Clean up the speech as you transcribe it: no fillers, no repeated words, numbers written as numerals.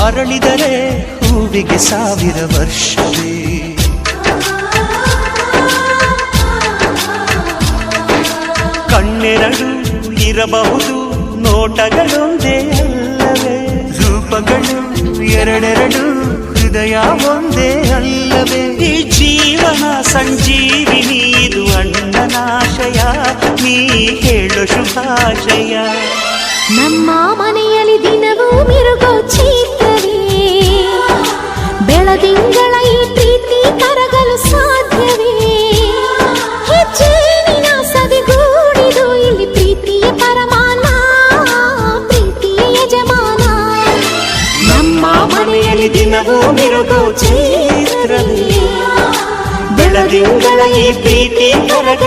ಅರಳಿದರೆ ಹೂವಿಗೆ 1000 ವರ್ಷವೇ. ಕಣ್ಣೆರಡು ಇರಬಹುದು, ನೋಟಗಳೊಂದೇ ಅಲ್ಲವೇ? ರೂಪಗಳು ಎರಡೆರಡು, ಹೃದಯ ಒಂದೇ ಅಲ್ಲವೇ? ಈ ಜೀವನ ಸಂಜೀವಿನಿ, ಇದು ಅಣ್ಣನಾಶಯ, ನೀ ಹೇಳು ಶುಭಾಶಯ. ನಮ್ಮ ಮನೆಯಲ್ಲಿ ದಿನವೂ ಮಿರುಗೋ ಚೈತ್ರವೇ, ಬೆಳದಿಂಗಳ ಈ ಪ್ರೀತಿ ಕರಗಲು ಸಾಧ್ಯವೇ? ಹೆಚ್ಚೇನಿನ ಸವಿಗೂಡಿದು ಇಲ್ಲಿ ಪ್ರೀತಿಯ ಪರಮಾನ, ಪ್ರೀತಿಯ ಯಜಮಾನ. ನಮ್ಮ ಮನೆಯಲ್ಲಿ ದಿನವೂ ಮಿರುಗೋ ಚೈತ್ರವೇ, ಬೆಳದಿಂಗಳ ಈ ಪ್ರೀತಿ ಕರಗ